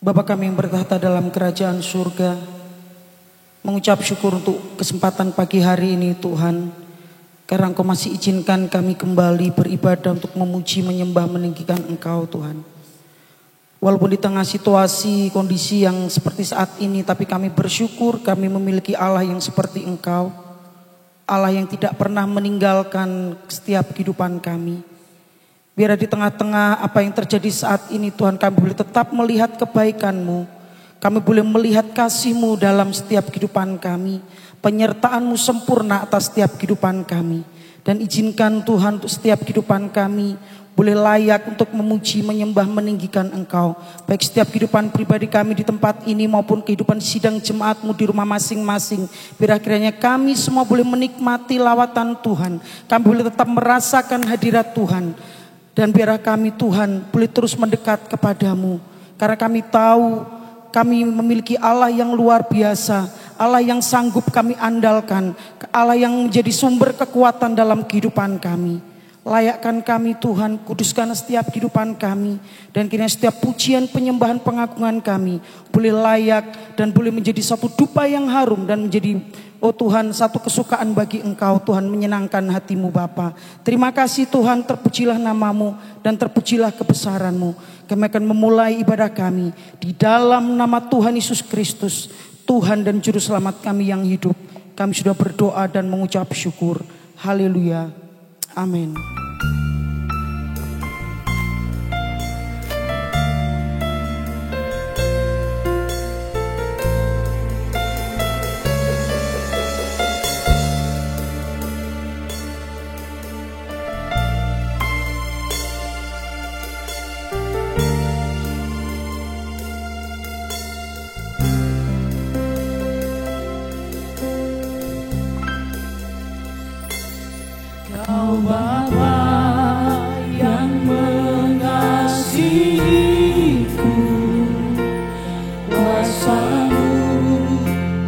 Bapa kami yang bertahta dalam kerajaan surga, mengucap syukur untuk kesempatan pagi hari ini Tuhan, karena Engkau masih izinkan kami kembali beribadah untuk memuji, menyembah, meninggikan Engkau Tuhan. Walaupun di tengah situasi, kondisi yang seperti saat ini, tapi kami bersyukur kami memiliki Allah yang seperti Engkau, Allah yang tidak pernah meninggalkan setiap kehidupan kami. Biar di tengah-tengah apa yang terjadi saat ini Tuhan, kami boleh tetap melihat kebaikan-Mu. Kami boleh melihat kasih-Mu dalam setiap kehidupan kami. Penyertaan-Mu sempurna atas setiap kehidupan kami. Dan izinkan Tuhan untuk setiap kehidupan kami boleh layak untuk memuji, menyembah, meninggikan Engkau. Baik setiap kehidupan pribadi kami di tempat ini maupun kehidupan sidang jemaat-Mu di rumah masing-masing. Biar akhirnya kami semua boleh menikmati lawatan Tuhan. Kami boleh tetap merasakan hadirat Tuhan. Dan biarlah kami Tuhan boleh terus mendekat kepadamu. Karena kami tahu kami memiliki Allah yang luar biasa. Allah yang sanggup kami andalkan. Allah yang menjadi sumber kekuatan dalam kehidupan kami. Layakkan kami Tuhan, kuduskan setiap kehidupan kami. Dan kiranya setiap pujian, penyembahan, pengagungan kami boleh layak dan boleh menjadi satu dupa yang harum. Dan menjadi, oh Tuhan, satu kesukaan bagi Engkau Tuhan, menyenangkan hatimu Bapa. Terima kasih Tuhan, terpujilah namamu dan terpujilah kebesaranmu. Kami akan memulai ibadah kami di dalam nama Tuhan Yesus Kristus, Tuhan dan Juru Selamat kami yang hidup. Kami sudah berdoa dan mengucap syukur. Haleluya. Amin. Kau Bapa yang mengasihiku, kuasa-Mu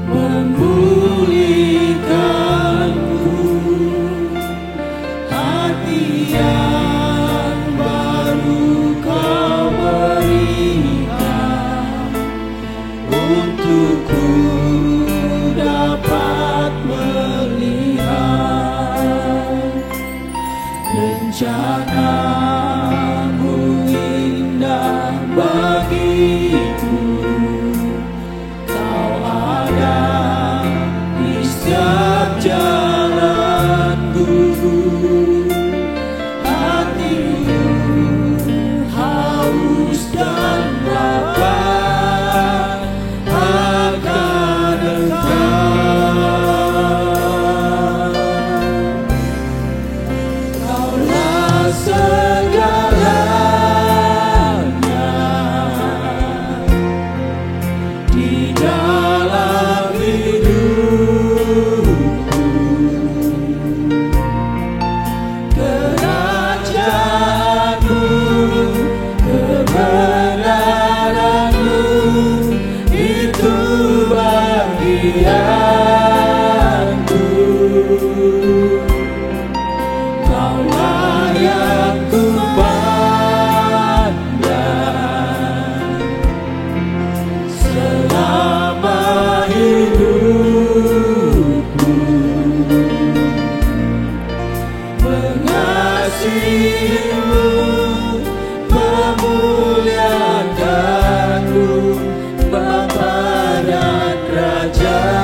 memulihkanku, hati yang baru Kau berikan, untukku dapat rencana-Mu indah bagiku. Kau ada di setiap jalanku. Hatiku haus dan lapar akan Engkau. Segalanya di dalam hidupku, kerajaan-Mu, kebenaran-Mu, itu bagianku. Kaulah yang ku pandang selama hidupku, mengasihi-Mu, memuliakan-Mu, Bapa dan Rajaku.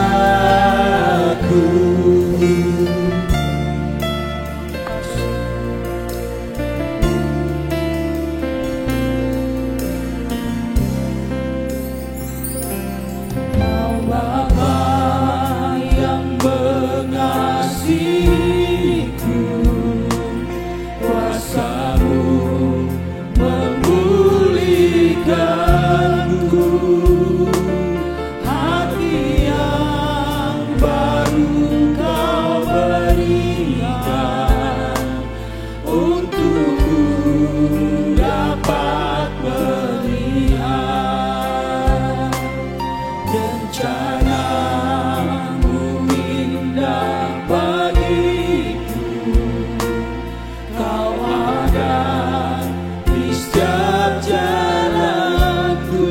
Kau ada di setiap jalanku.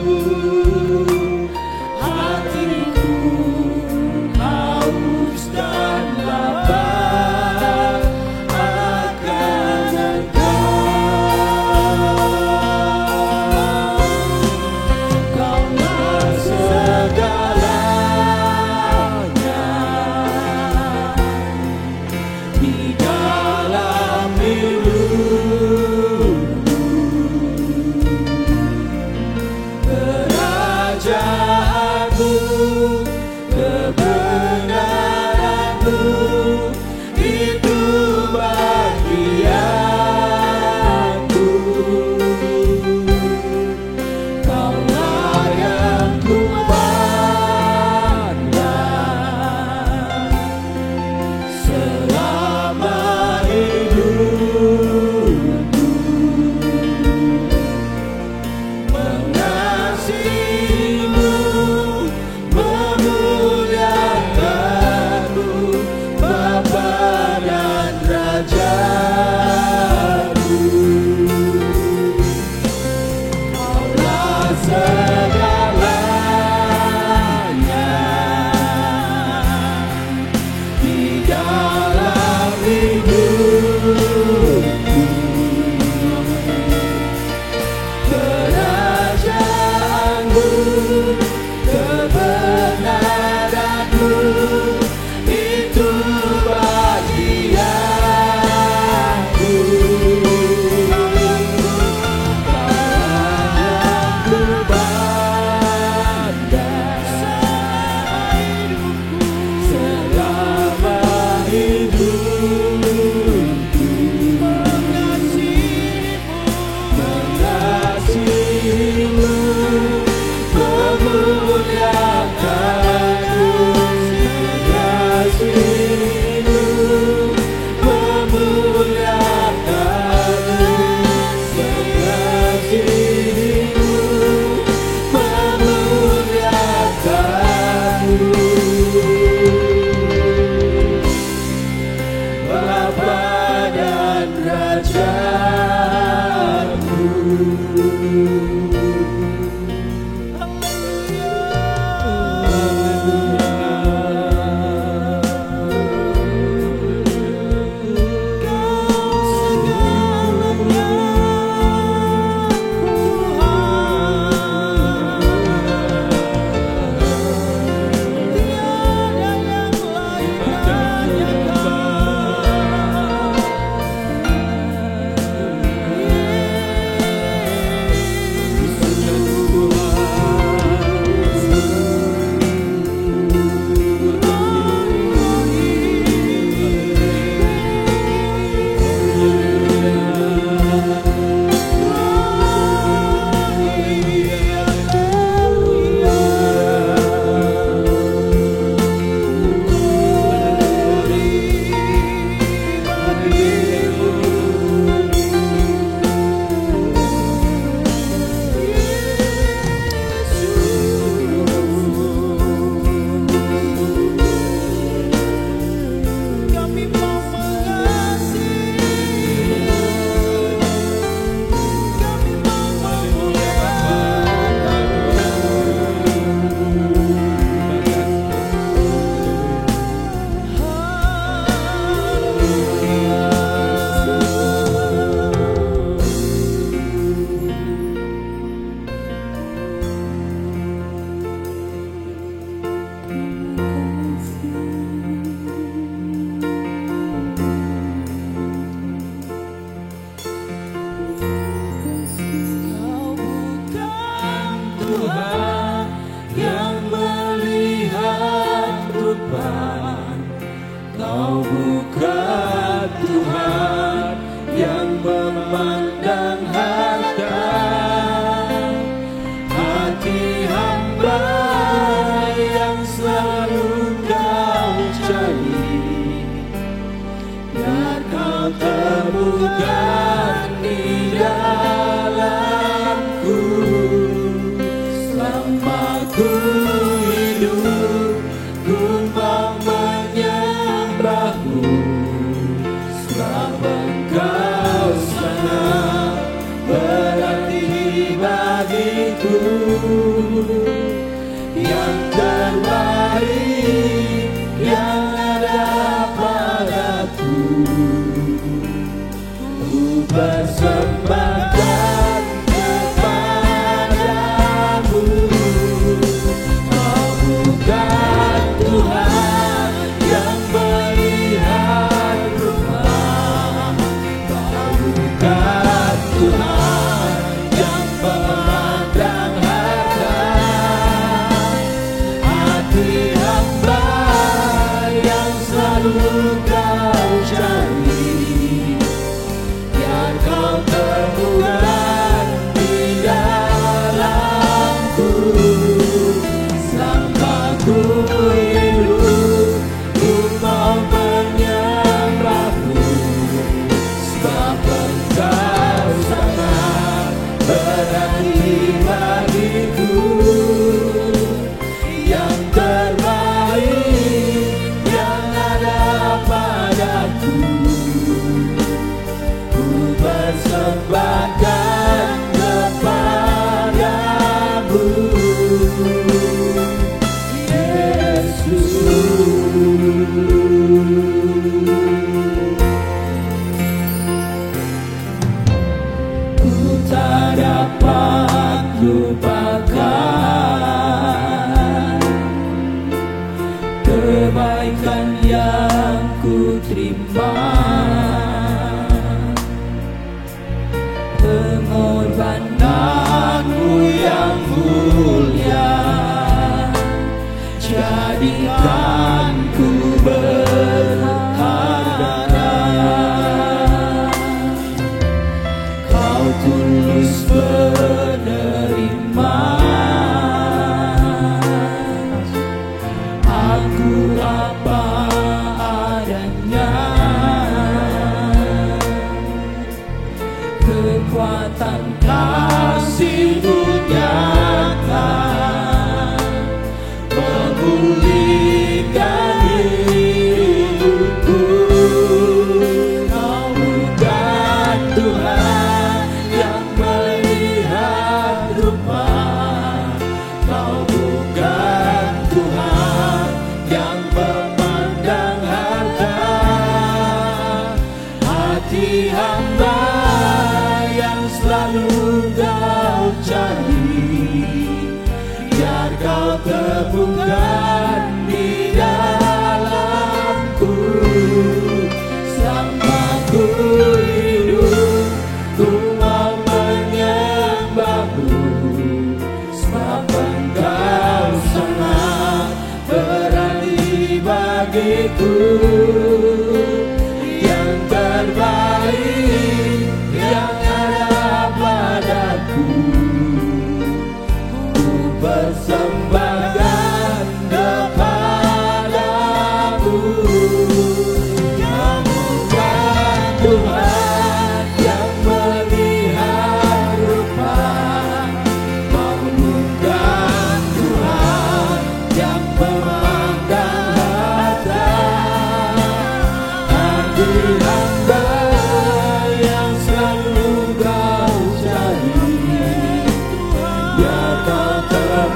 Tuhan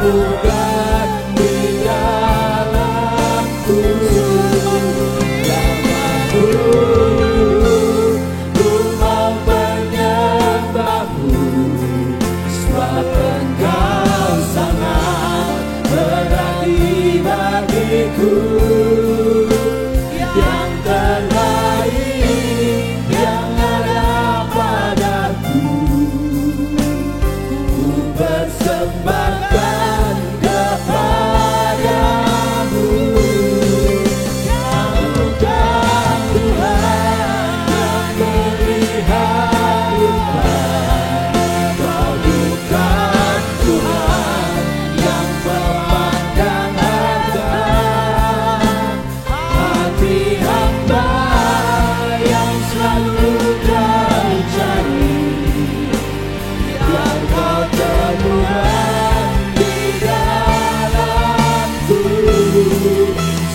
bukan di dalamku. Namaku, ku mau menyembahmu, sebab Engkau sangat berarti bagiku. Yang terbaik yang ada padaku, ku persembahkan kepadamu. Kau bukan Tuhan yang melihat rupa, Kau bukan Tuhan yang memandang harta. Hati hamba yang selalu Kau cari, yang Kau temukan di dalamku.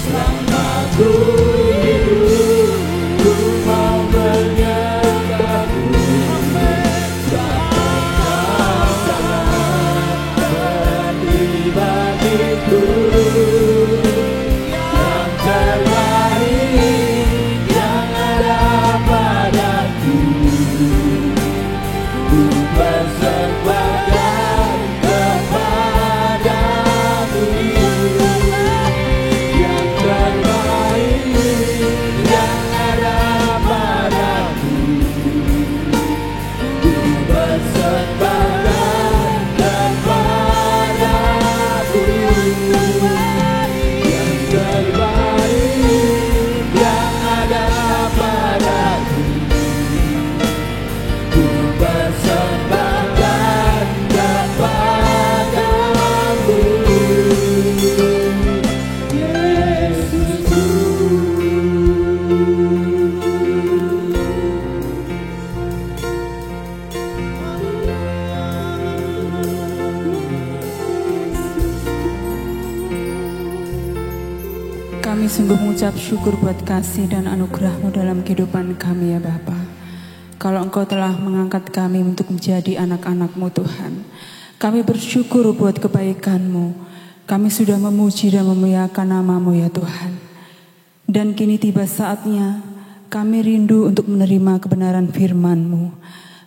Selama ku hidup, ku mau menyembahmu, sebab Engkau sangat berarti bagiku. Yang terbaik yang ada padaku, ku persembahkan kepadamu. Yang terbaik yang ada padaku, ku persembahkan kepadamu. Yang terbaik yang ada padaku, ku persembahkan kepadamu. Yesusku. Kami sungguh mengucap syukur buat kasih dan anugerah-Mu dalam kehidupan kami ya Bapa. Kalau Engkau telah mengangkat kami untuk menjadi anak-anak-Mu Tuhan, kami bersyukur buat kebaikan-Mu. Kami sudah memuji dan memuliakan nama-Mu ya Tuhan. Dan kini tiba saatnya kami rindu untuk menerima kebenaran firman-Mu.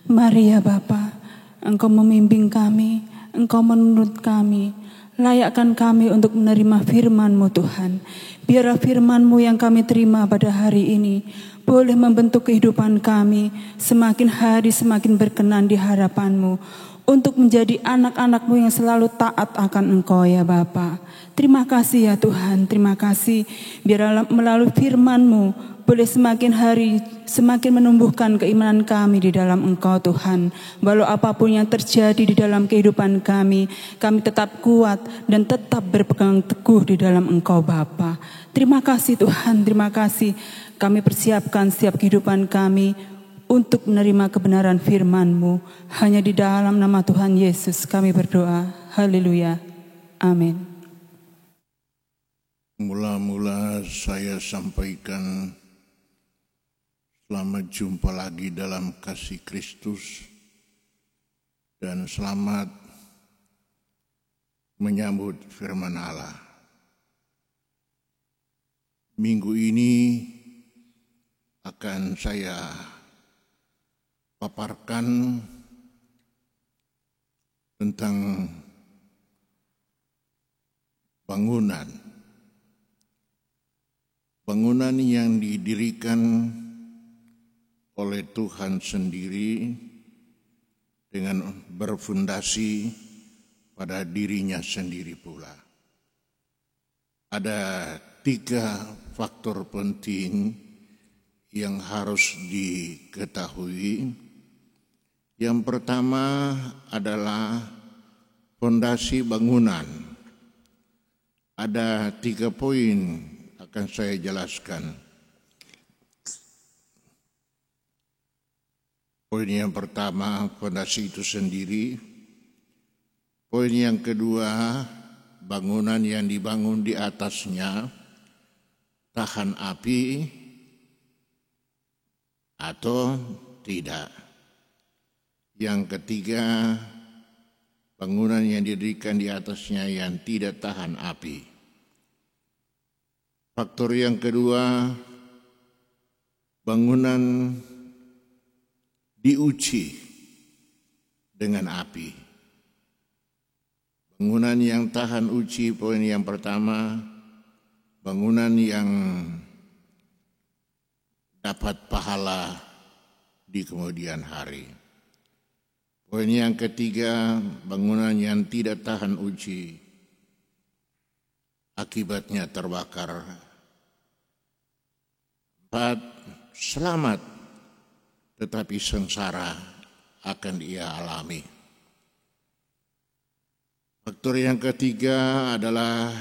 Mari ya Bapa, Engkau membimbing kami, Engkau menuntut kami. Layakkan kami untuk menerima firman-Mu Tuhan. Biarlah firman-Mu yang kami terima pada hari ini boleh membentuk kehidupan kami semakin hari semakin berkenan di hadapan-Mu, untuk menjadi anak-anak-Mu yang selalu taat akan Engkau ya Bapa. Terima kasih ya Tuhan, terima kasih. Biarlah melalui firman-Mu boleh semakin hari semakin menumbuhkan keimanan kami di dalam Engkau Tuhan. Walau apapun yang terjadi di dalam kehidupan kami tetap kuat dan tetap berpegang teguh di dalam Engkau Bapa. Terima kasih Tuhan, terima kasih. Kami persiapkan setiap kehidupan kami untuk menerima kebenaran firman-Mu. Hanya di dalam nama Tuhan Yesus kami berdoa. Haleluya. Amin. Mula-mula saya sampaikan selamat jumpa lagi dalam kasih Kristus dan selamat menyambut firman Allah. Minggu ini akan saya paparkan tentang bangunan. Bangunan yang didirikan oleh Tuhan sendiri dengan berfundasi pada dirinya sendiri pula. Ada 3 faktor penting yang harus diketahui. Yang pertama adalah fondasi bangunan. Ada 3 poin akan saya jelaskan. Poin yang pertama, fondasi itu sendiri. Poin yang kedua, bangunan yang dibangun di atasnya tahan api atau tidak. Yang ketiga, bangunan yang didirikan di atasnya yang tidak tahan api. Faktor yang kedua, bangunan diuji dengan api. Bangunan yang tahan uji, poin yang pertama, bangunan yang dapat pahala di kemudian hari. Poin yang ketiga, bangunan yang tidak tahan uji, akibatnya terbakar. 4, selamat, tetapi sengsara akan ia alami. Faktor yang ketiga adalah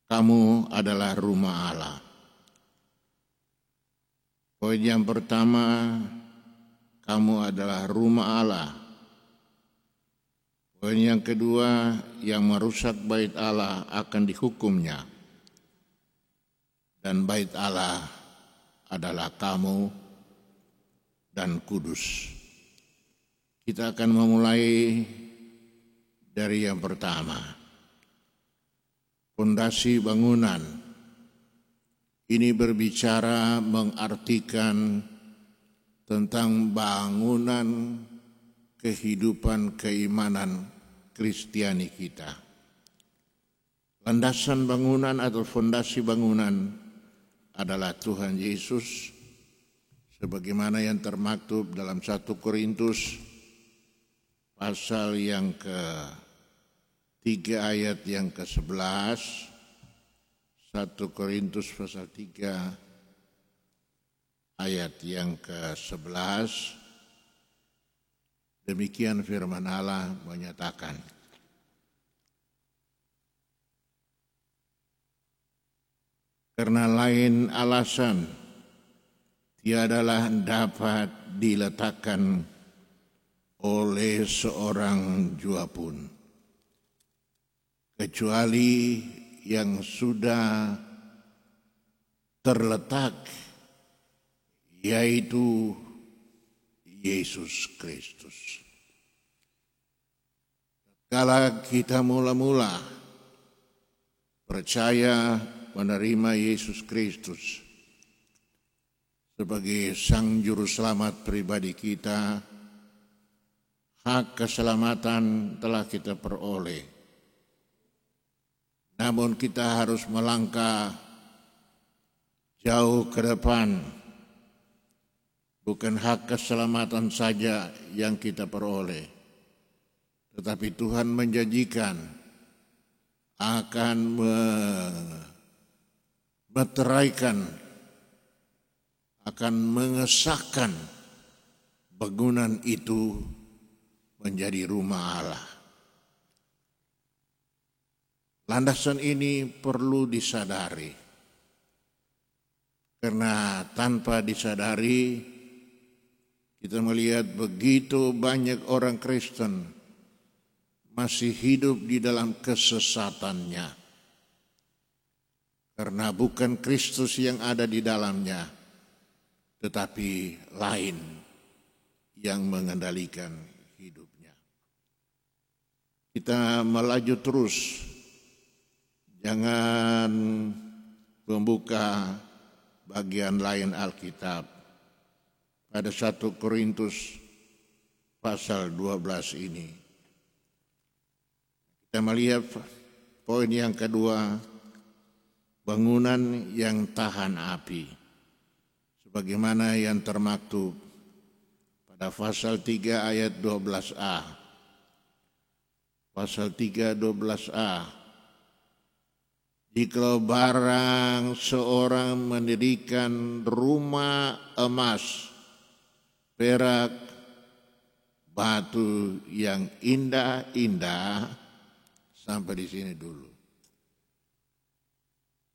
kamu adalah rumah Allah. Poin yang pertama, kamu adalah rumah Allah. Poin yang kedua, yang merusak bait Allah akan dihukumnya. Dan bait Allah adalah kamu dan kudus. Kita akan memulai dari yang pertama. Fondasi bangunan. Ini berbicara mengartikan tentang bangunan kehidupan keimanan Kristiani kita. Landasan bangunan atau fondasi bangunan adalah Tuhan Yesus, sebagaimana yang termaktub dalam 1 Korintus pasal yang ke-3 ayat yang ke-11. 1 Korintus pasal 3 ayat yang ke-11. Demikian firman Allah menyatakan, karena lain alasan tiadalah dapat diletakkan oleh seorang jua pun, kecuali yang sudah terletak, yaitu Yesus Kristus. Kala kita mula-mula percaya menerima Yesus Kristus sebagai Sang Juru Selamat pribadi kita, hak keselamatan telah kita peroleh. Namun kita harus melangkah jauh ke depan. Bukan hak keselamatan saja yang kita peroleh, tetapi Tuhan menjanjikan akan meteraikan, akan mengesahkan bangunan itu menjadi rumah Allah. Landasan ini perlu disadari, karena tanpa disadari kita melihat begitu banyak orang Kristen masih hidup di dalam kesesatannya, karena bukan Kristus yang ada di dalamnya, tetapi lain yang mengendalikan hidupnya. Kita melaju terus, jangan membuka bagian lain Alkitab. Pada 1 Korintus pasal 12 ini, kita melihat poin yang kedua, bangunan yang tahan api. Sebagaimana yang termaktub pada pasal 3 ayat 12a. Pasal 3 12a. Jikalau barang seorang mendirikan rumah emas, perak, batu yang indah-indah, sampai di sini dulu.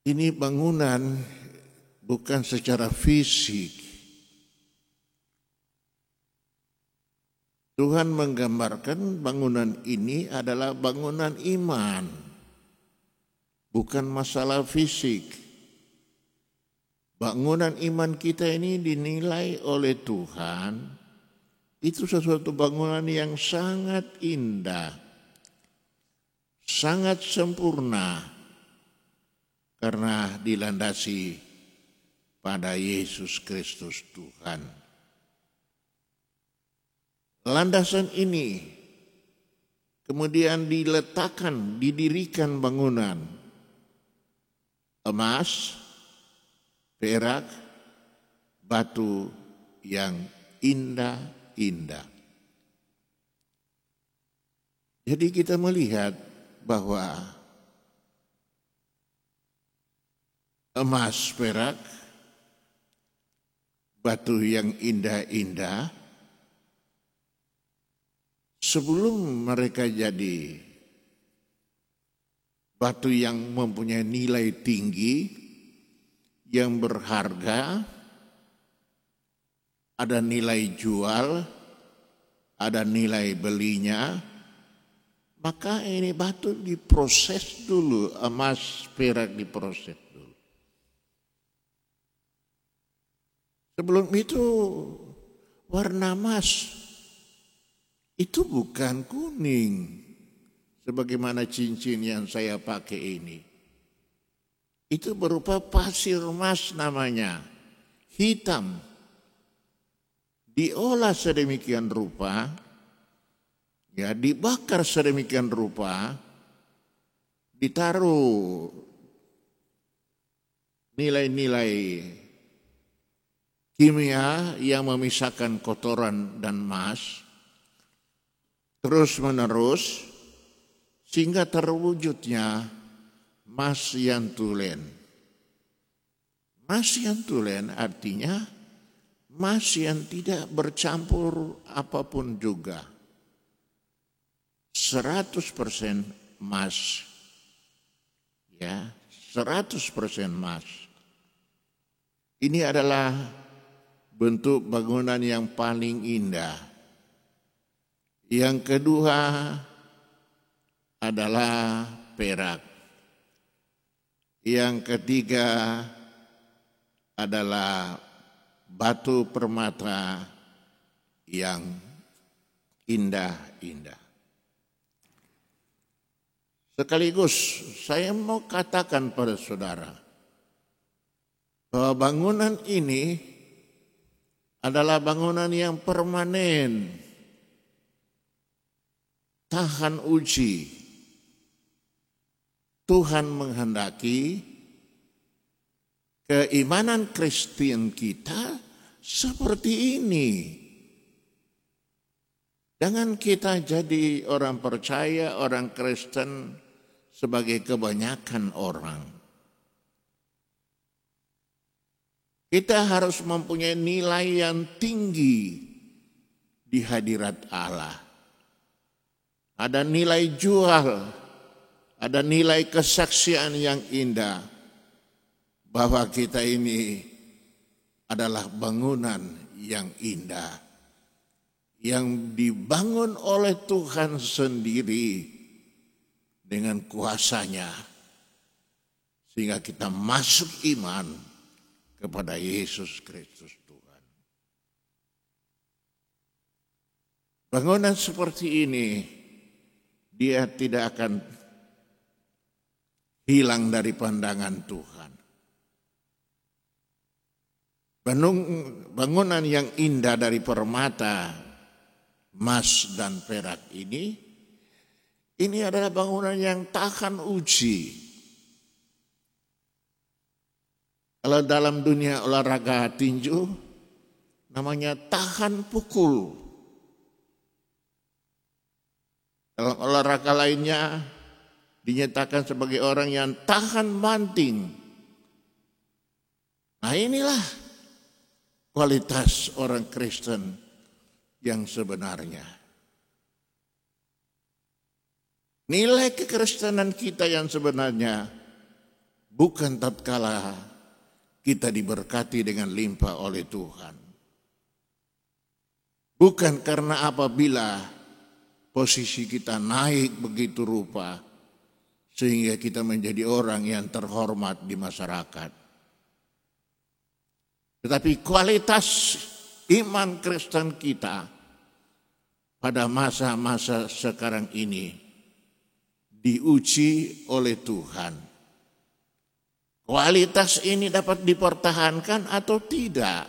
Ini bangunan bukan secara fisik. Tuhan menggambarkan bangunan ini adalah bangunan iman, bukan masalah fisik. Bangunan iman kita ini dinilai oleh Tuhan itu sesuatu bangunan yang sangat indah, sangat sempurna, karena dilandasi pada Yesus Kristus Tuhan. Landasan ini kemudian diletakkan, didirikan bangunan emas, perak, batu yang indah-indah. Jadi kita melihat bahwa emas, perak, batu yang indah-indah, sebelum mereka jadi batu yang mempunyai nilai tinggi, yang berharga, ada nilai jual, ada nilai belinya, maka ini batu diproses dulu, emas, perak diproses dulu. Sebelum itu warna emas itu bukan kuning sebagaimana cincin yang saya pakai ini. Itu berupa pasir emas namanya, hitam. Diolah sedemikian rupa, ya, dibakar sedemikian rupa, ditaruh nilai-nilai kimia yang memisahkan kotoran dan emas, terus menerus sehingga terwujudnya emas yang tulen. Emas yang tulen artinya emas yang tidak bercampur apapun juga. 100% emas. Ya, 100% emas. Ini adalah bentuk bangunan yang paling indah. Yang kedua adalah perak. Yang ketiga adalah batu permata yang indah-indah. Sekaligus saya mau katakan pada saudara bahwa bangunan ini adalah bangunan yang permanen, tahan uji. Tuhan menghendaki keimanan Kristen kita seperti ini. Jangan kita jadi orang percaya, orang Kristen sebagai kebanyakan orang. Kita harus mempunyai nilai yang tinggi di hadirat Allah. Ada nilai jual, ada nilai kesaksian yang indah bahwa kita ini adalah bangunan yang indah, yang dibangun oleh Tuhan sendiri dengan kuasanya, sehingga kita masuk iman kepada Yesus Kristus Tuhan. Bangunan seperti ini dia tidak akan hilang dari pandangan Tuhan. Bangunan yang indah dari permata, emas dan perak ini adalah bangunan yang tahan uji. Kalau dalam dunia olahraga tinju, namanya tahan pukul. Dalam olahraga lainnya dinyatakan sebagai orang yang tahan banting. Nah, inilah kualitas orang Kristen yang sebenarnya. Nilai kekristenan kita yang sebenarnya bukan tatkala kita diberkati dengan limpah oleh Tuhan. Bukan karena apabila posisi kita naik begitu rupa sehingga kita menjadi orang yang terhormat di masyarakat. Tetapi kualitas iman Kristen kita pada masa-masa sekarang ini diuji oleh Tuhan. Kualitas ini dapat dipertahankan atau tidak?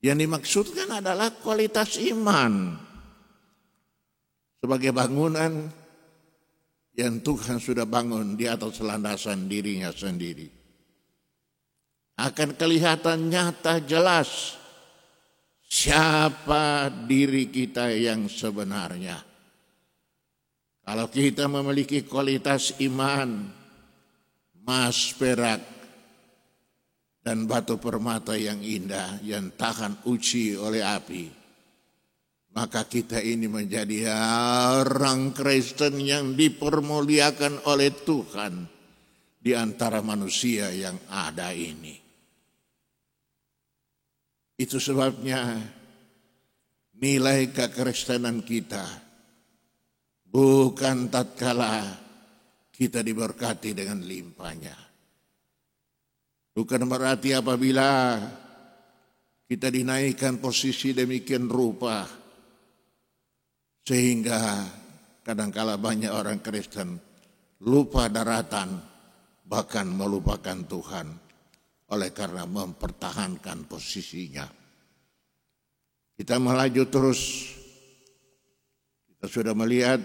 Yang dimaksudkan adalah kualitas iman sebagai bangunan yang Tuhan sudah bangun di atas landasan dirinya sendiri. Akan kelihatan nyata jelas siapa diri kita yang sebenarnya. Kalau kita memiliki kualitas iman, emas, perak, dan batu permata yang indah yang tahan uji oleh api, maka kita ini menjadi orang Kristen yang dipermuliakan oleh Tuhan di antara manusia yang ada ini. Itu sebabnya nilai kekristenan kita bukan tatkala kita diberkati dengan limpahnya. Bukan berarti apabila kita dinaikkan posisi demikian rupa sehingga kadangkala banyak orang Kristen lupa daratan bahkan melupakan Tuhan oleh karena mempertahankan posisinya. Kita melaju terus. Kita sudah melihat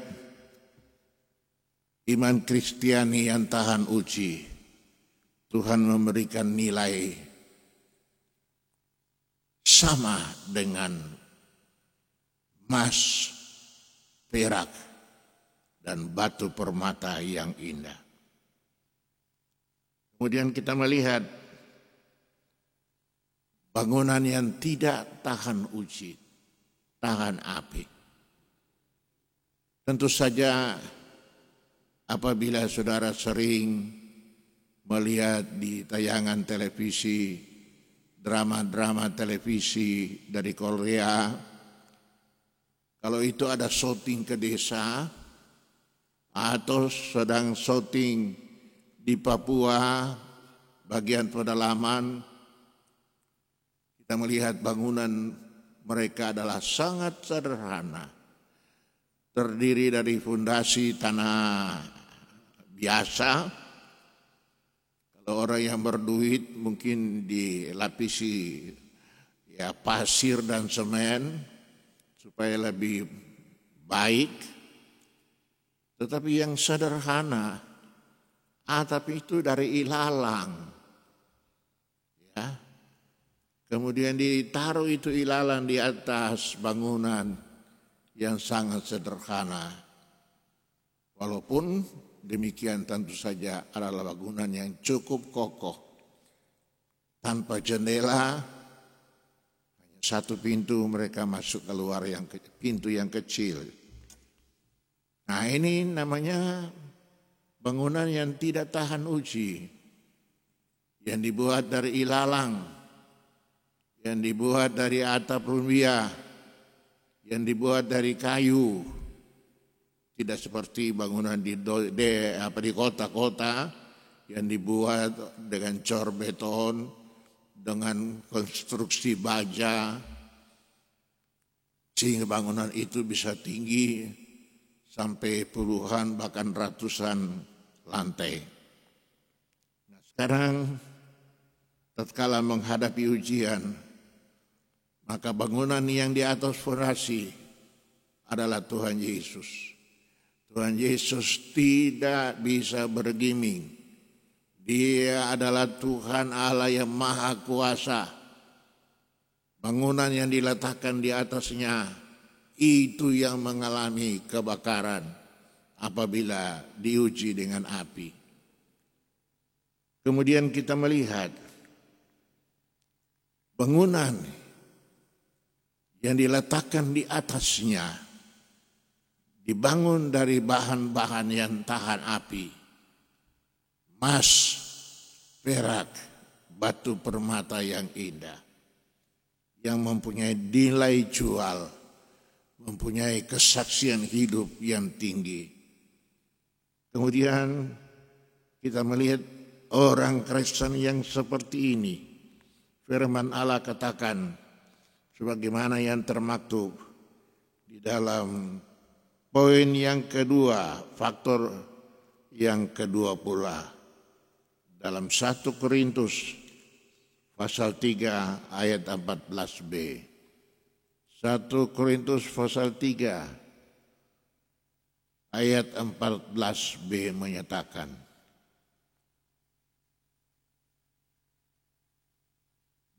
iman Kristiani yang tahan uji. Tuhan memberikan nilai sama dengan emas, perak, dan batu permata yang indah. Kemudian kita melihat bangunan yang tidak tahan uji, tahan api. Tentu saja apabila saudara sering melihat di tayangan televisi, drama-drama televisi dari Korea, kalau itu ada syuting ke desa atau sedang syuting di Papua, bagian pedalaman, kita melihat bangunan mereka adalah sangat sederhana. Terdiri dari fondasi tanah biasa. Kalau orang yang berduit mungkin dilapisi pasir dan semen supaya lebih baik. Tetapi yang sederhana, atap itu dari ilalang. Ya. Kemudian ditaruh itu ilalang di atas bangunan yang sangat sederhana. Walaupun demikian tentu saja adalah bangunan yang cukup kokoh. Tanpa jendela, hanya satu pintu mereka masuk keluar pintu yang kecil. Nah ini namanya bangunan yang tidak tahan uji. Yang dibuat dari ilalang. Yang dibuat dari atap rumbia, yang dibuat dari kayu, tidak seperti bangunan di kota-kota yang dibuat dengan cor beton, dengan konstruksi baja, sehingga bangunan itu bisa tinggi sampai puluhan bahkan ratusan lantai. Nah, sekarang tatkala menghadapi ujian, maka bangunan yang di atas fondasi adalah Tuhan Yesus. Tuhan Yesus tidak bisa bergeming. Dia adalah Tuhan Allah yang Maha Kuasa. Bangunan yang diletakkan di atasnya itu yang mengalami kebakaran apabila diuji dengan api. Kemudian kita melihat bangunan yang diletakkan di atasnya dibangun dari bahan-bahan yang tahan api, emas, perak, batu permata yang indah, yang mempunyai nilai jual, mempunyai kesaksian hidup yang tinggi. Kemudian kita melihat orang Kristen yang seperti ini. Firman Allah katakan, sebagaimana yang termaktub di dalam poin yang kedua, faktor yang kedua pula dalam 1 Korintus pasal 3 ayat 14b. 1 Korintus pasal 3 ayat 14b menyatakan,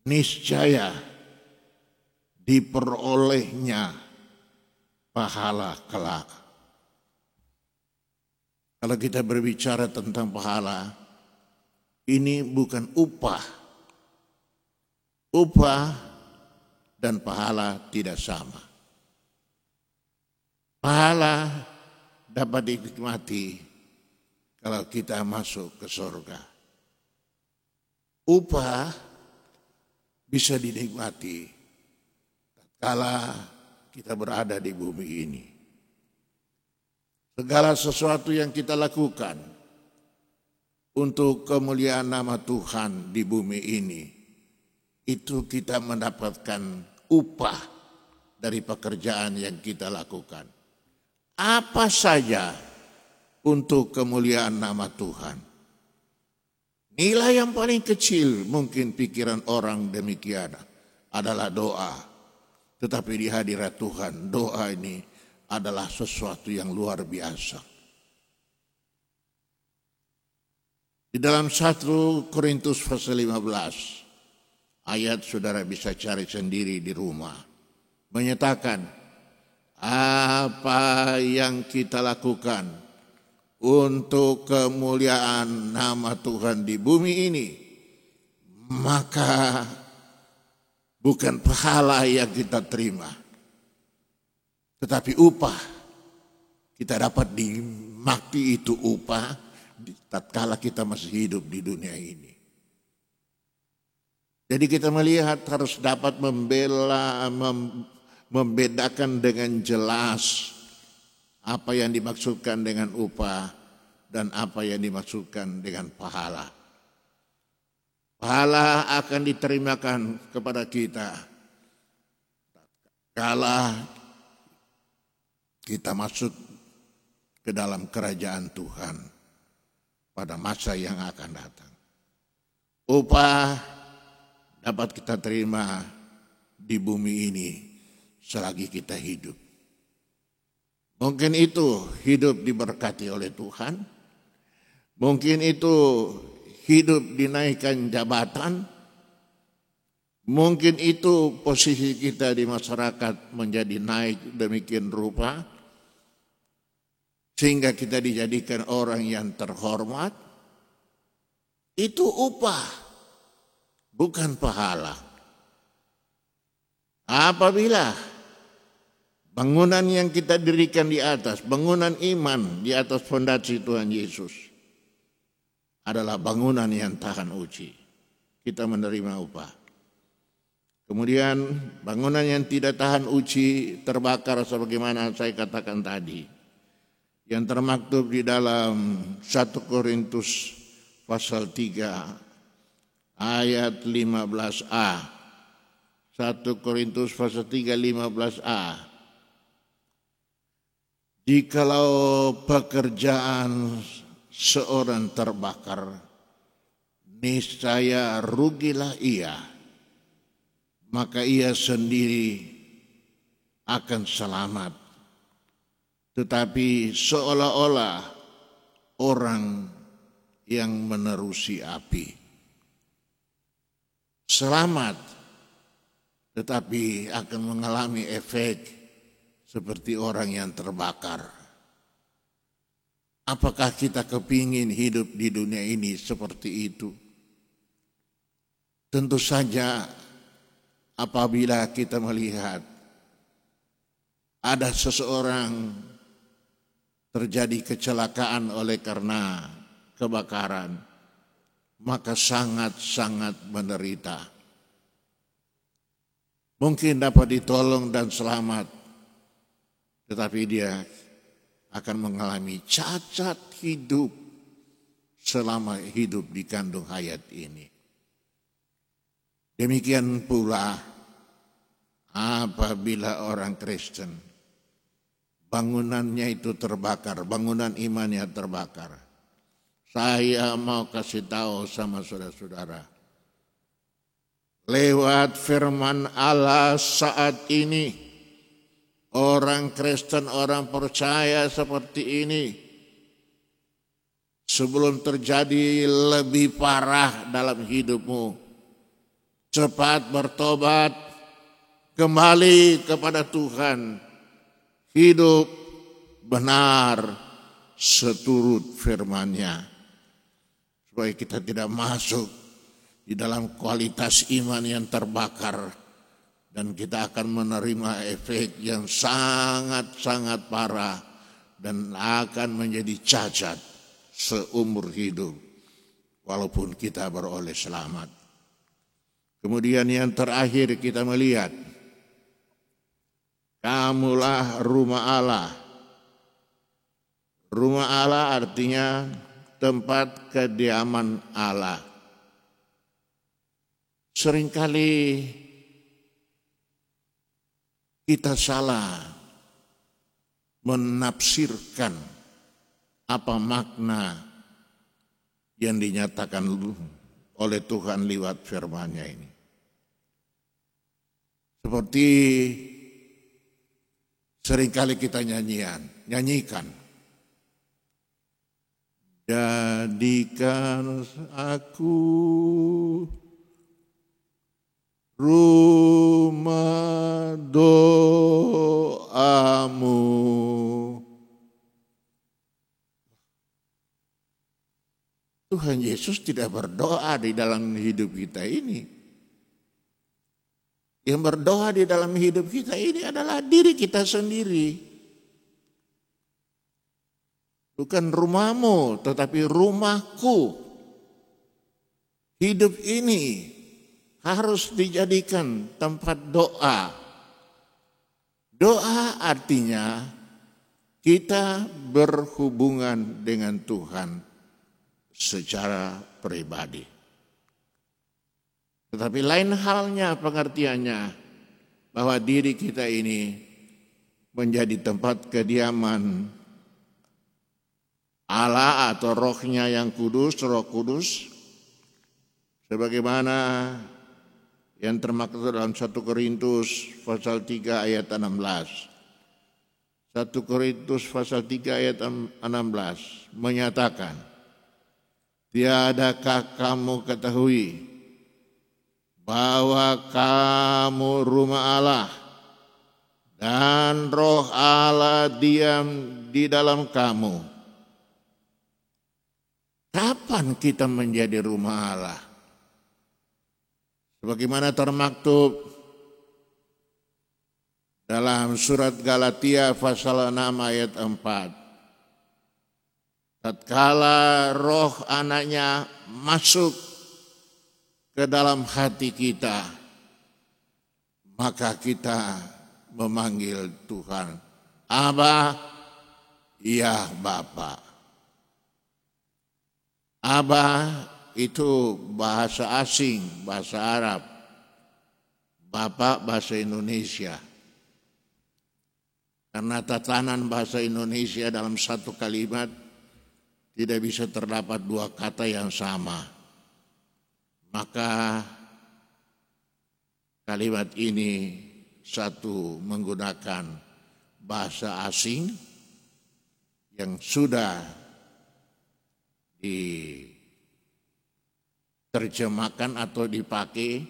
niscaya diperolehnya pahala kelak. Kalau kita berbicara tentang pahala, ini bukan upah. Upah dan pahala tidak sama. Pahala dapat dinikmati kalau kita masuk ke surga. Upah bisa dinikmati tatkala kita berada di bumi ini. Segala sesuatu yang kita lakukan untuk kemuliaan nama Tuhan di bumi ini, itu kita mendapatkan upah dari pekerjaan yang kita lakukan. Apa saja untuk kemuliaan nama Tuhan. Nilai yang paling kecil mungkin pikiran orang demikian adalah doa. Tetapi di hadirat Tuhan, doa ini adalah sesuatu yang luar biasa. Di dalam 1 Korintus pasal 15, ayat saudara bisa cari sendiri di rumah, menyatakan apa yang kita lakukan untuk kemuliaan nama Tuhan di bumi ini, maka bukan pahala yang kita terima, tetapi upah. Kita dapat dinikmati itu upah tatkala kita masih hidup di dunia ini. Jadi kita melihat harus dapat membedakan dengan jelas apa yang dimaksudkan dengan upah dan apa yang dimaksudkan dengan pahala. Pahala akan diterimakan kepada kita kala kita masuk ke dalam kerajaan Tuhan pada masa yang akan datang. Upah dapat kita terima di bumi ini selagi kita hidup. Mungkin itu hidup diberkati oleh Tuhan. Mungkin itu hidup dinaikkan jabatan. Mungkin itu posisi kita di masyarakat menjadi naik demikian rupa, sehingga kita dijadikan orang yang terhormat. Itu upah, bukan pahala. Apabila bangunan yang kita dirikan di atas, bangunan iman di atas fondasi Tuhan Yesus, adalah bangunan yang tahan uji, kita menerima upah. Kemudian bangunan yang tidak tahan uji terbakar sebagaimana saya katakan tadi, yang termaktub di dalam 1 Korintus pasal 3 ayat 15a. 1 Korintus pasal 3 15a. Jikalau pekerjaan seorang terbakar, niscaya rugilah ia, maka ia sendiri akan selamat, tetapi seolah-olah orang yang menerusi api. Selamat, tetapi akan mengalami efek seperti orang yang terbakar. Apakah kita kepingin hidup di dunia ini seperti itu? Tentu saja apabila kita melihat ada seseorang terjadi kecelakaan oleh karena kebakaran, maka sangat-sangat menderita. Mungkin dapat ditolong dan selamat, tetapi dia akan mengalami cacat hidup selama hidup di kandung hayat ini. Demikian pula apabila orang Kristen bangunannya itu terbakar, bangunan imannya terbakar. Saya mau kasih tahu sama saudara-saudara, lewat firman Allah saat ini, orang Kristen, orang percaya seperti ini, sebelum terjadi lebih parah dalam hidupmu, cepat bertobat, kembali kepada Tuhan, hidup benar seturut firman-Nya, supaya kita tidak masuk di dalam kualitas iman yang terbakar dan kita akan menerima efek yang sangat-sangat parah dan akan menjadi cacat seumur hidup walaupun kita beroleh selamat. Kemudian yang terakhir kita melihat, kamulah rumah Allah. Rumah Allah artinya tempat kediaman Allah. Seringkali kita salah menafsirkan apa makna yang dinyatakan oleh Tuhan lewat firman-Nya ini. Seperti seringkali kita nyanyikan. Jadikan aku rumah doamu. Tuhan Yesus tidak berdoa di dalam hidup kita ini. Yang berdoa di dalam hidup kita ini adalah diri kita sendiri. Bukan rumahmu, tetapi rumahku. Hidup ini harus dijadikan tempat doa. Doa artinya kita berhubungan dengan Tuhan secara pribadi. Tetapi lain halnya pengertiannya bahwa diri kita ini menjadi tempat kediaman Allah atau rohnya yang kudus, roh kudus. Sebagaimana yang termaktub dalam 1 Korintus pasal 3 ayat 16. 1 Korintus pasal 3 ayat 16 menyatakan, tiadakah kamu ketahui bahwa kamu rumah Allah dan roh Allah diam di dalam kamu. Kapan kita menjadi rumah Allah? Sebagaimana termaktub dalam surat Galatia pasal 6 ayat 4. Tatkala roh anaknya masuk ke dalam hati kita, maka kita memanggil Tuhan, Aba, ya Bapa. Aba itu bahasa asing, bahasa Arab. Bapak bahasa Indonesia. Karena tatanan bahasa Indonesia dalam satu kalimat tidak bisa terdapat dua kata yang sama. Maka kalimat ini satu menggunakan bahasa asing yang sudah diterjemahkan atau dipakai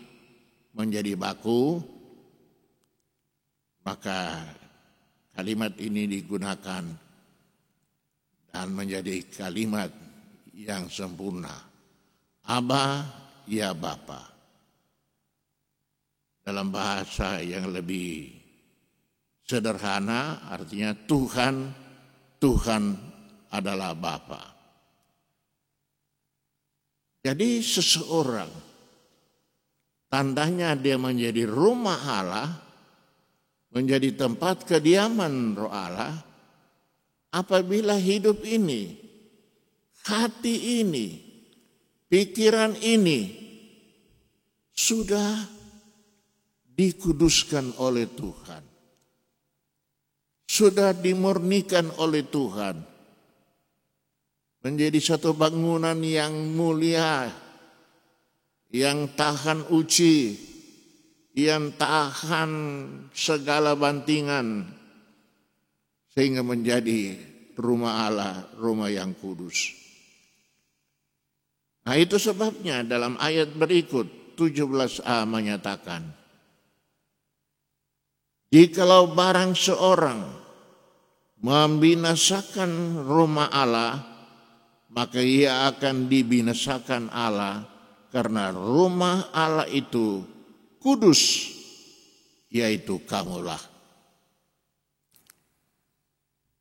menjadi baku, maka kalimat ini digunakan dan menjadi kalimat yang sempurna. Aba, ya Bapa. Dalam bahasa yang lebih sederhana artinya Tuhan adalah Bapa. Jadi seseorang tandanya dia menjadi rumah Allah, menjadi tempat kediaman roh Allah, apabila hidup ini, hati ini, pikiran ini sudah dikuduskan oleh Tuhan. Sudah dimurnikan oleh Tuhan. Menjadi satu bangunan yang mulia, yang tahan uji, yang tahan segala bantingan, sehingga menjadi rumah Allah, rumah yang kudus. Nah, itu sebabnya dalam ayat berikut 17a menyatakan, jikalau barang seorang membinasakan rumah Allah, maka ia akan dibinasakan Allah, karena rumah Allah itu kudus, yaitu kamulah.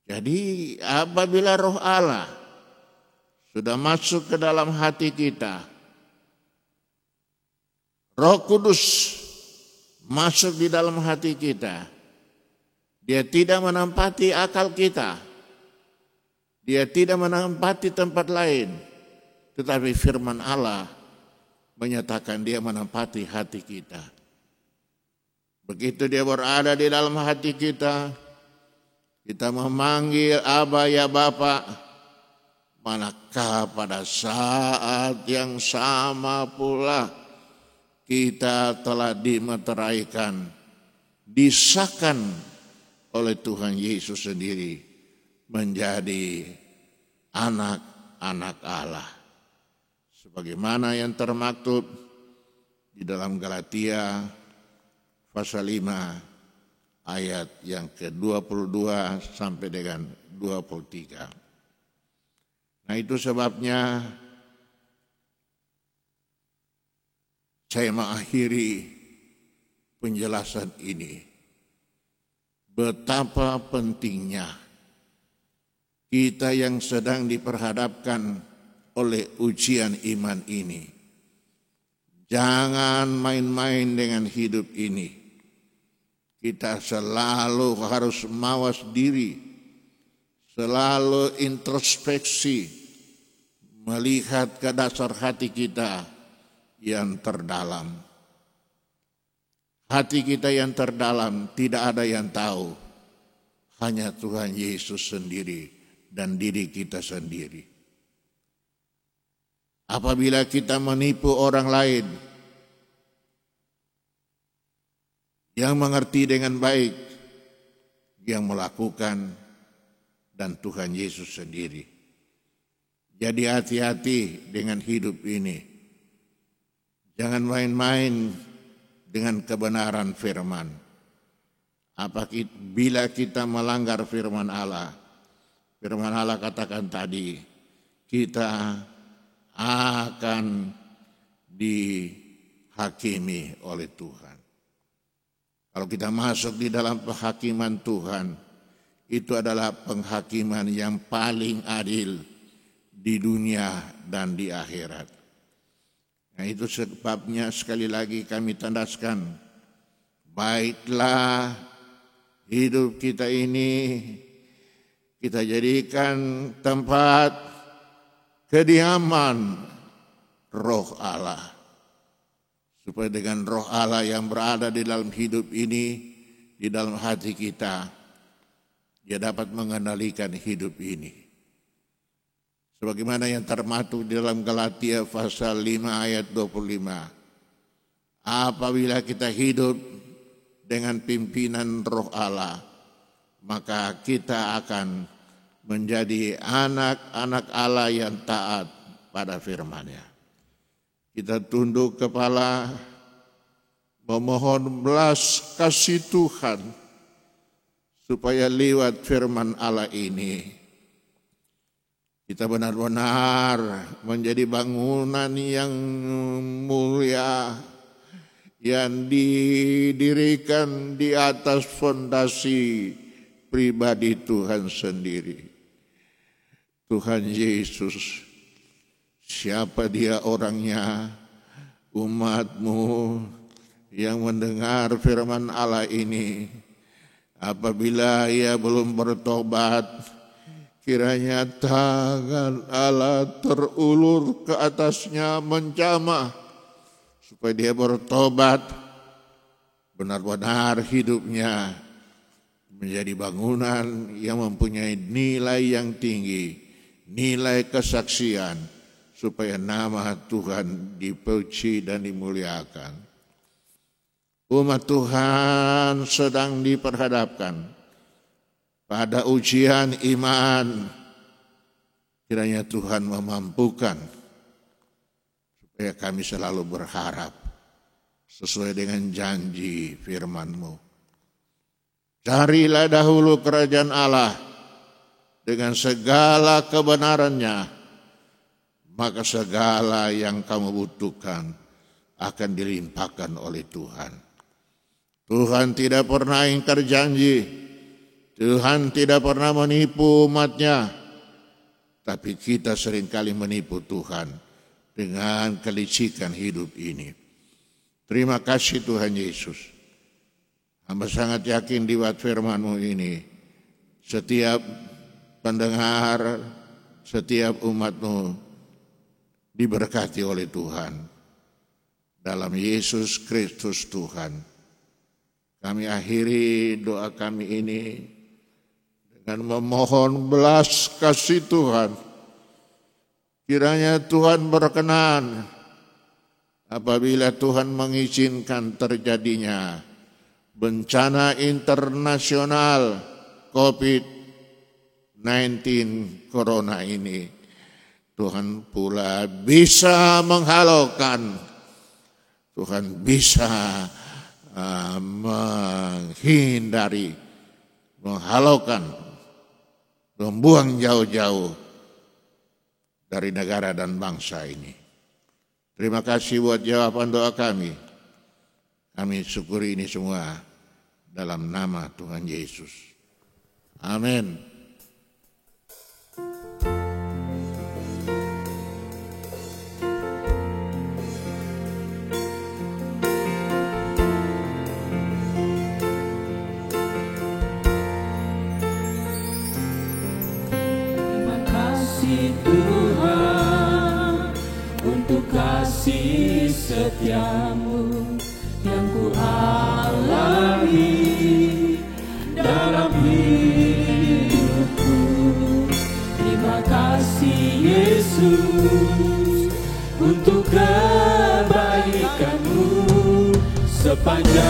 Jadi apabila roh Allah sudah masuk ke dalam hati kita, Roh Kudus masuk di dalam hati kita, dia tidak menempati akal kita, dia tidak menempati tempat lain, tetapi firman Allah menyatakan dia menempati hati kita. Begitu dia berada di dalam hati kita, kita memanggil Aba ya Bapa. Manakah pada saat yang sama pula kita telah dimeteraikan, disahkan oleh Tuhan Yesus sendiri menjadi anak-anak Allah. Sebagaimana yang termaktub di dalam Galatia pasal 5 ayat yang ke-22 sampai dengan 23. Nah, itu sebabnya saya mengakhiri penjelasan ini. Betapa pentingnya kita yang sedang diperhadapkan oleh ujian iman ini. Jangan main-main dengan hidup ini. Kita selalu harus mawas diri, selalu introspeksi, melihat ke dasar hati kita yang terdalam. Hati kita yang terdalam tidak ada yang tahu, hanya Tuhan Yesus sendiri dan diri kita sendiri. Apabila kita menipu orang lain yang mengerti dengan baik, yang melakukan, dan Tuhan Yesus sendiri. Jadi hati-hati dengan hidup ini. Jangan main-main dengan kebenaran firman. Bila kita melanggar firman Allah katakan tadi, kita akan dihakimi oleh Tuhan. Kalau kita masuk di dalam penghakiman Tuhan, itu adalah penghakiman yang paling adil di dunia dan di akhirat. Nah, itu sebabnya sekali lagi kami tandaskan, baiklah hidup kita ini kita jadikan tempat kediaman Roh Allah. Supaya dengan Roh Allah yang berada di dalam hidup ini, di dalam hati kita, dia dapat mengendalikan hidup ini. Sebagaimana yang termaktub di dalam Galatia pasal 5 ayat 25. Apabila kita hidup dengan pimpinan Roh Allah, maka kita akan menjadi anak-anak Allah yang taat pada firman-Nya. Kita tunduk kepala, memohon belas kasih Tuhan, supaya lewat firman Allah ini, kita benar-benar menjadi bangunan yang mulia, yang didirikan di atas fondasi pribadi Tuhan sendiri. Tuhan Yesus, siapa dia orangnya, umatmu yang mendengar firman Allah ini, apabila ia belum bertobat, kiranya tangan Allah terulur ke atasnya menjamah, supaya dia bertobat, benar-benar hidupnya menjadi bangunan yang mempunyai nilai yang tinggi, nilai kesaksian, supaya nama Tuhan dipuji dan dimuliakan. Umat Tuhan sedang diperhadapkan pada ujian iman. Kiranya Tuhan memampukan supaya kami selalu berharap sesuai dengan janji firman-Mu. Carilah dahulu kerajaan Allah dengan segala kebenarannya, maka segala yang kamu butuhkan akan dilimpahkan oleh Tuhan. Tuhan tidak pernah ingkar janji, Tuhan tidak pernah menipu umatnya, tapi kita seringkali menipu Tuhan dengan kelicikan hidup ini. Terima kasih Tuhan Yesus. Hamba sangat yakin di firman-Mu ini, setiap pendengar, setiap umat-Mu diberkati oleh Tuhan. Dalam Yesus Kristus Tuhan, kami akhiri doa kami ini dengan memohon belas kasih Tuhan. Kiranya Tuhan berkenan apabila Tuhan mengizinkan terjadinya bencana internasional COVID-19 Corona ini, Tuhan pula bisa menghalaukan, Tuhan bisa menghindari, menghalaukan, membuang jauh-jauh dari negara dan bangsa ini. Terima kasih buat jawaban doa kami. Kami syukuri ini semua dalam nama Tuhan Yesus. Amin. Terima kasih Tuhan untuk kasih setiamu yang ku alami dalam hidupku. Terima kasih Yesus untuk kebaikan-Mu sepanjang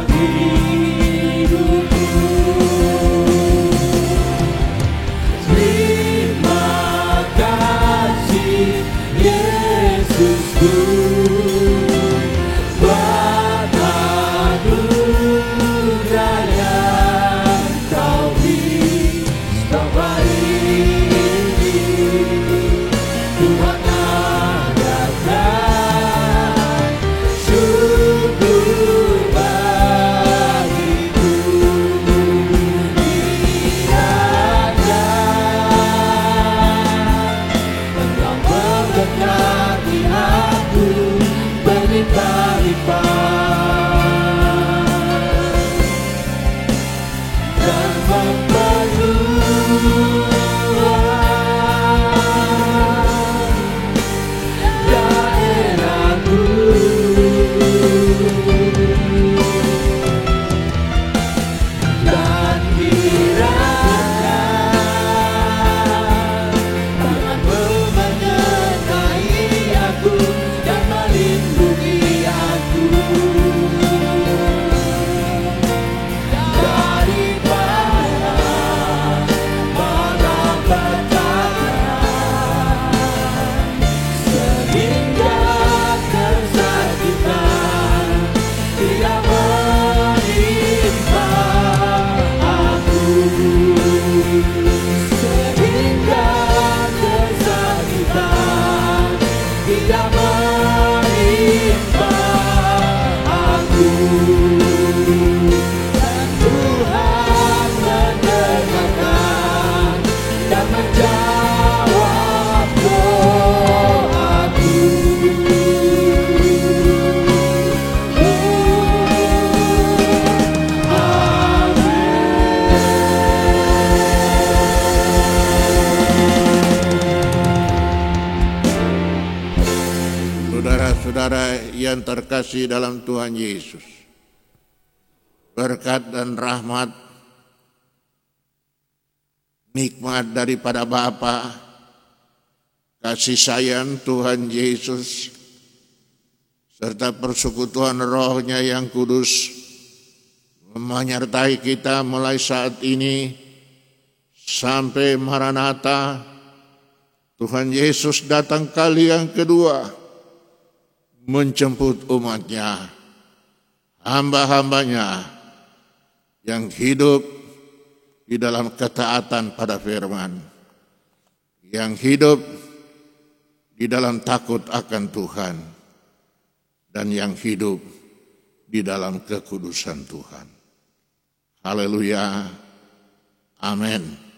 hidupku. Terima kasih Yesusku. Syukur kasih dalam Tuhan Yesus, berkat dan rahmat, nikmat daripada Bapa, kasih sayang Tuhan Yesus, serta persekutuan Roh-Nya yang kudus menyertai kita mulai saat ini sampai Maranatha. Tuhan Yesus datang kali yang kedua menjemput umatnya, hamba-hambanya yang hidup di dalam ketaatan pada firman, yang hidup di dalam takut akan Tuhan, dan yang hidup di dalam kekudusan Tuhan. Haleluya. Amin.